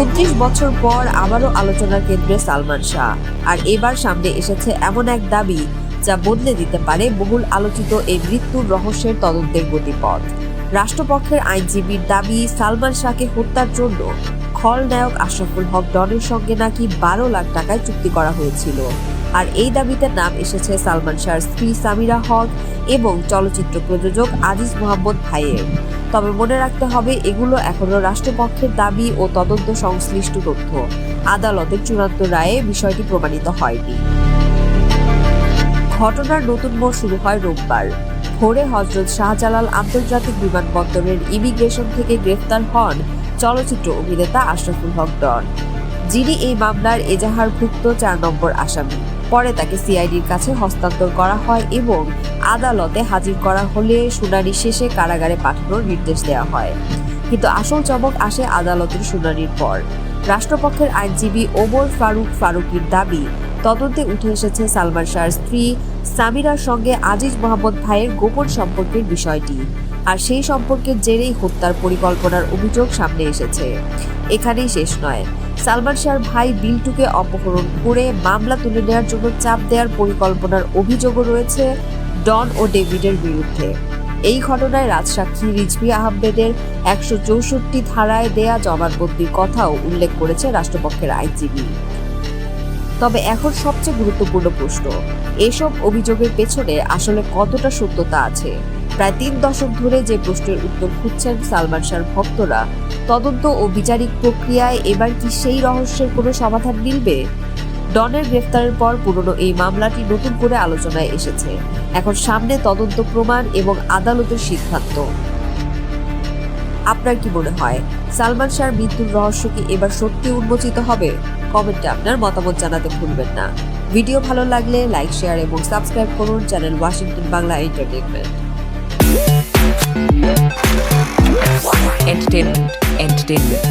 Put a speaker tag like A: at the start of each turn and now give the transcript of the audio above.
A: ২৬ বছর পর আবারও আলোচনার কেন্দ্রে সালমান শাহ, আর এবার সামনে এসেছে এমন এক দাবি যা বদলে দিতে পারে বহুল আলোচিত এই মৃত্যুর রহস্যের তদন্তের গতিপথ। রাষ্ট্রপক্ষের আইনজীবীর দাবি, সালমান শাহকে হত্যার জন্য খলনায়ক আশরাফুল হক ডনের সঙ্গে নাকি ১২ লাখ টাকায় চুক্তি করা হয়েছিল। আর এই দাবিতে নাম এসেছে সালমান শাহর স্ত্রী সামিরা হক এবং চলচ্চিত্র প্রযোজক আজিজ মোহাম্মদ ভাইয়ের। তবে মনে রাখতে হবে, এগুলো এখনো রাষ্ট্রপক্ষের দাবি ও তদন্ত সংশ্লিষ্ট তথ্য। আদালতের চূড়ান্ত রায়ে বিষয়টি প্রমাণিত হয়নি। ঘটনার নতুন মোড় শুরু হয় রোববার ভোরে হযরত শাহজালাল আন্তর্জাতিক বিমানবন্দরের ইমিগ্রেশন থেকে গ্রেফতার হন চলচ্চিত্র অভিনেতা আশরাফুল হক ডন, যিনি এই মামলার এজাহারভুক্ত ৪ নম্বর আসামি। পরে তাকে সিআইডির কাছে হস্তান্তর করা হয় এবং আদালতে হাজির করা হলে শুনানি শেষে কারাগারে পাঠানোর নির্দেশ দেওয়া হয়। কিন্তু আসল চমক আসে আদালতের শুনানির পর। রাষ্ট্রপক্ষের আইনজীবী ওমর ফারুক ফারুকীর দাবি, তদন্তে উঠে এসেছে সালমান শাহর স্ত্রী সামিরার সঙ্গে আজিজ মোহাম্মদ ভাইয়ের গোপন সম্পর্কের বিষয়টি, আর সেই সম্পর্কের জেরেই হত্যার পরিকল্পনার অভিযোগ সামনে এসেছে। এখানেই শেষ নয়, সালমান শাহর ভাই বিল্টুকে অপহরণ করে মামলা তুলে নেওয়ার জন্য চাপ দেওয়ার পরিকল্পনার অভিযোগও রয়েছে ডন ও ডেভিডের বিরুদ্ধে। এই ঘটনায় রাজসাক্ষী রিজভী আহমেদের ১৬৪ ধারায় দেয়া জবানবন্দির কথাও উল্লেখ করেছে রাষ্ট্রপক্ষের আইনজীবী। তবে এখন সবচেয়ে গুরুত্বপূর্ণ প্রশ্ন, এসব অভিযোগের পেছনে আসলে কতটা সত্যতা আছে? প্রায় ৩ দশক ধরে যে প্রশ্নের উত্তর খুঁজছেন সালমান শাহর ভক্তরা, তদন্ত ও বিচারিক প্রক্রিয়ায় এবার কি সেই রহস্যের কোনো সমাধান মিলবে? ডনের গ্রেফতারের পর পুরনো এই মামলাটি নতুন করে আলোচনায় এসেছে। এখন সামনে তদন্ত প্রমাণ এবং আদালতের সিদ্ধান্ত। আপনার কি মনে হয়, সালমান শাহর মৃত্যুর রহস্য কি এবার সত্যি উন্মোচিত হবে? কমেন্টে আপনার মতামত জানাতে ভুলবেন না। ভিডিও ভালো লাগলে লাইক, শেয়ার এবং সাবস্ক্রাইব করুন channel Washington Bangla entertainment.
B: entertainment.